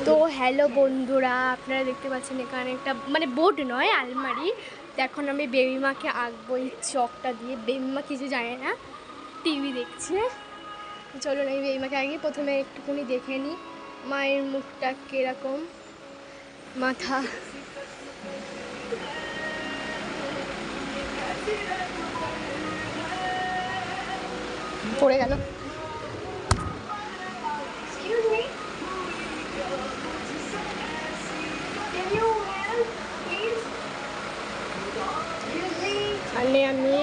তো হ্যালো বন্ধুরা, আপনারা দেখতে পাচ্ছেন এখানে একটা মানে বোর্ড নয় আলমারি। তো এখন আমি বেবি মাকে আঁকবো এই চকটা দিয়ে। বেবি মা কিছু জানে না, টিভি দেখছে। চলুন আমি বেবি মাকে আগে প্রথমে একটুখানি দেখে নিই মায়ের মুখটা কীরকম। মাথা পড়ে গেল। আমি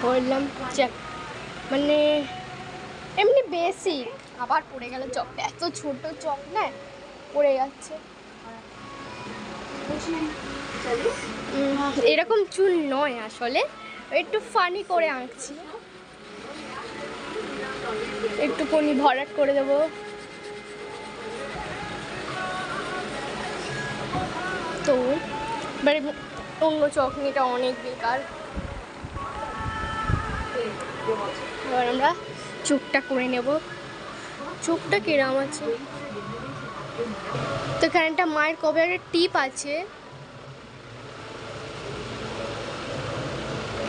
বললাম চেক মানে এমনি বেসিক, আবার পড়ে গেল চকটা। এত ছোট চক না, পড়ে যাচ্ছে। এরকম চুল নয় আসলে, একটু ফানি করে আঁকছি, একটুখানি ভরাট করে দেবো। তো এবারে অন্য চকনিটা অনেক বেকার। এবার আমরা চোখটা করে নেব। চোখটা কিরম আছে, তো এখানে একটা মায়ের কভারের টিপ আছে,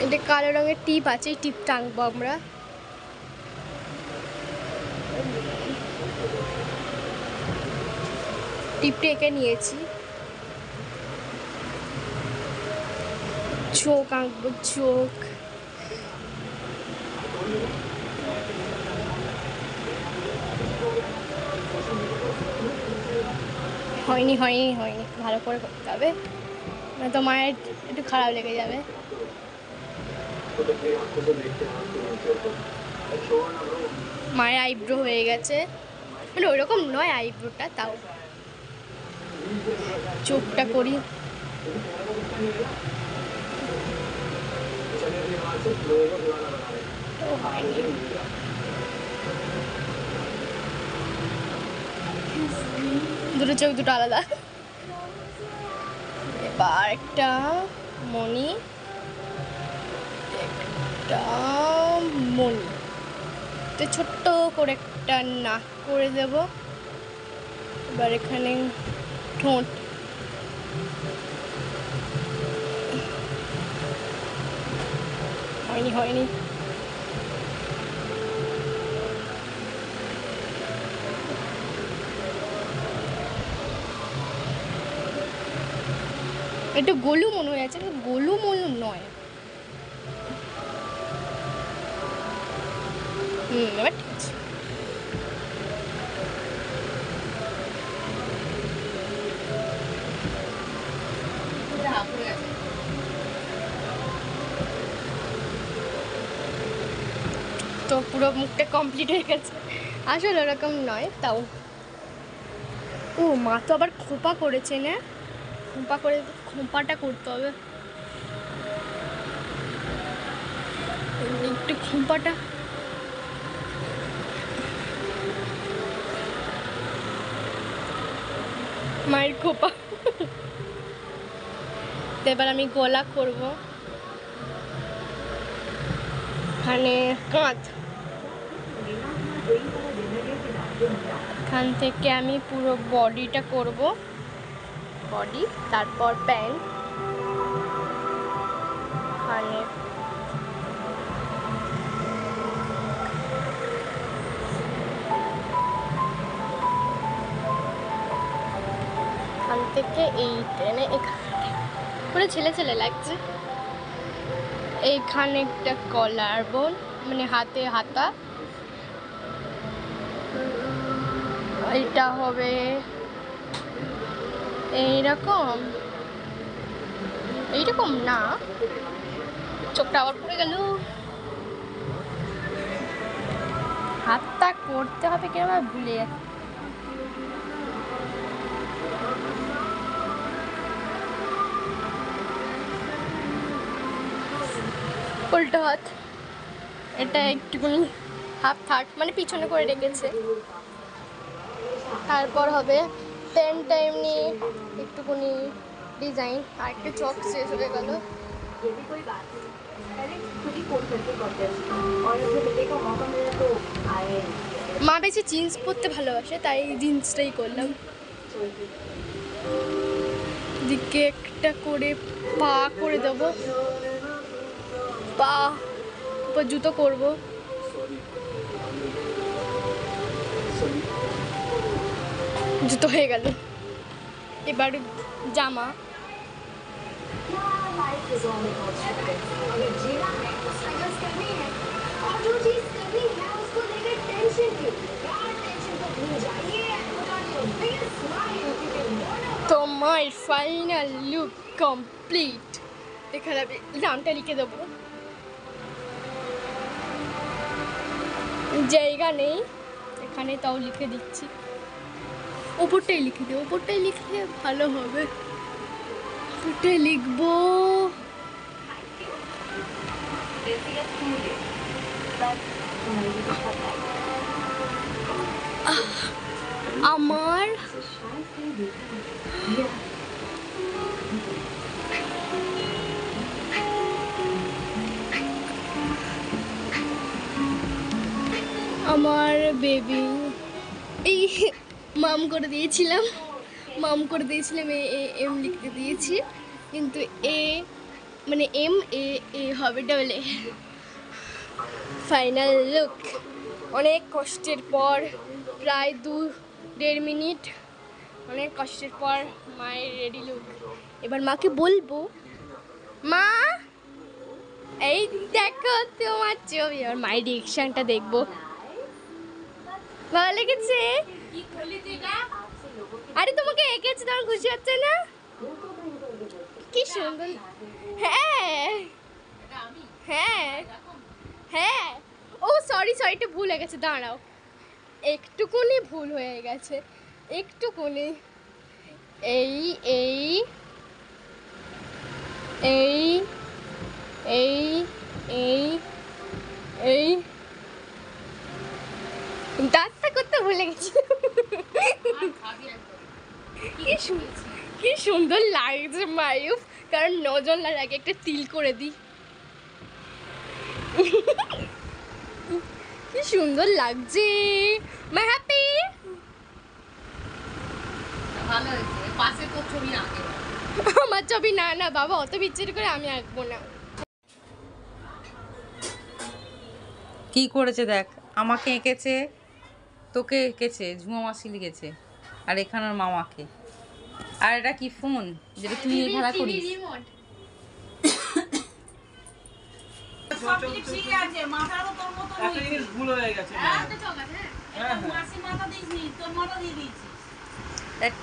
এটা কালো রঙের টিপ আছে, এই টিপটা আঁকবো আমরা। টিপটা এঁকে নিয়েছি, চোখ আঁকবো। চোখ হয়নি হয়নি হয়নি, ভালো করে করতে হবে, না তো মায়ের একটু খারাপ লেগে যাবে। মায়ের আইব্রো হয়ে গেছে, মানে ওইরকম নয় আইব্রোটা, তাও চোখটা করি। দুটো চোখ দুটো আলাদা। এবার একটা মণি, একটা মণি, তো ছোট্ট করে একটা নাক করে দেব। এবার এখানে ঠোঁট, হয়নি হয়নি, একটু গোলু মনে হয়ে যাচ্ছে, গোলু মলু নয়। এবার ঠিক আছে। তো পুরো মুখটা কমপ্লিট হয়ে গেছে, আসলে ওরকম নয় তাও। ও মা তো আবার খোঁপা করেছে না, খোঁপা করে, খোঁপাটা করতে হবে একটু, খোঁপাটা মায়ের খোঁপা। এবার আমি গলা করবো, এখানে কাঁধ, এখান থেকে আমি পুরো বডিটা করব, বডি, তারপর প্যান্ট, এখানে এখান থেকে এই ট্রেনে পুরো ছেলে ছেলে লাগছে। এইখানে একটা কলার বোন, মানে হাতে হাতা, এটা হবে এইরকম, এইরকম না, চোখটা আবার পড়ে গেল। হাতটা করতে হবে কিরকম ভুলে যাচ্ছে। উল্টো হাত, এটা একটুখানি হাফ থার্ড মানে পিছনে করে রেখেছে। তারপর হবে প্যান্টটা এমনি একটুখানি ডিজাইন, আর একটু চক শেষ হয়ে গেল। মা বেশি জিন্স পরতে ভালোবাসে, তাই জিন্সটাই করলাম। দিকে একটা করে পা করে দেবো, পা উপর জুতো করবো। জুতো হয়ে গেল, এবার জামা। তো মাই ফাইনাল লুক কমপ্লিট। এখানে আমি নামটা লিখে দেবো, জায়গা নেই এখানে, তাও লিখে দিচ্ছি। ওপরটাই লিখে দিই, ওপরটাই লিখলে ভালো হবে। ওপরটাই লিখবো আমার আমার বেবি। এই মাম করে দিয়েছিলাম, এম লিখতে দিয়েছি, কিন্তু এ মানে এম এ এ হবে ডবল এ। ফাইনাল লুক, অনেক কষ্টের পর, প্রায় 2-1.5 মিনিট, অনেক কষ্টের পর মায়ের রেডি লুক। এবার মাকে বলবো, মা এই দেখো তোমার ছবি। আর মায়ের রিয়েকশনটা দেখবো। ভালো লেগেছে? আরে তোমাকে এঁকেছে, তোমার খুশি হচ্ছে না? কি সুন্দর। হ্যাঁ হ্যাঁ হ্যাঁ, ও সরি এটা ভুল হয়ে গেছে, দাঁড়াও, একটুকুনি ভুল হয়ে গেছে, একটুকুনি। এই এই এই এই এই এই দাঁতটা করতে ভুলে গেছি। কি সুন্দর লাগছে মায়ুফ, কারণ নজর না লাগে, একটা তিল করে দিই। কি সুন্দর লাগছে, মা হ্যাপি। আমার ছবি না না বাবা, অত বিচ্ছিরি করে আমি আঁকবো না। কি করেছে দেখ, আমাকে এঁকেছে, তোকে এঁকেছে, ঝুমা মাসি লিখেছে, আর এখানের মামাকে। আর এটা কি ফোন যেটা তুই খেলা করিস?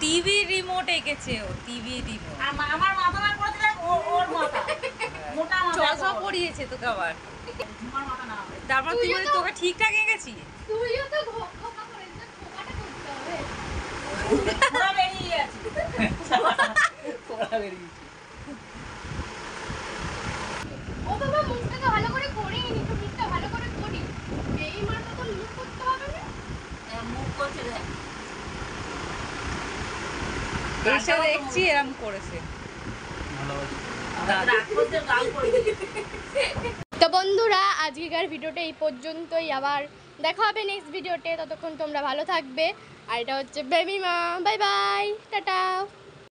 টিভি রিমোট এঁকেছে ও, টিভি রিমোট। আমার মাথা না করে দিলে ওর মাথা মোটা মাথা চশমা পরিয়েছে তোকে আবার। তারপর তুই বলি তোকে ঠিকঠাক এঁকেছি। তুইও তো খোকা করে দিলে, খোকাটা করতে হবে। পুরো বেরিয়ে গেছে, পুরো বেরিয়ে গেছে। ও বাবা, মুখটা তো ভালো করে করি নি, তো মুখটা ভালো করে করি, এই মারটা তো মুখ করতে হবে না। মুখ করছে দেখ, এসে দেখছি এরকম করেছে। তো বন্ধুরা, আজকের ভিডিওটা এই পর্যন্তই, আবার দেখা হবে নেক্সট ভিডিওতে। ততক্ষণ তোমরা ভালো থাকবে। আর এটা হচ্ছে বেবি মা, বাই বাই, টাটা।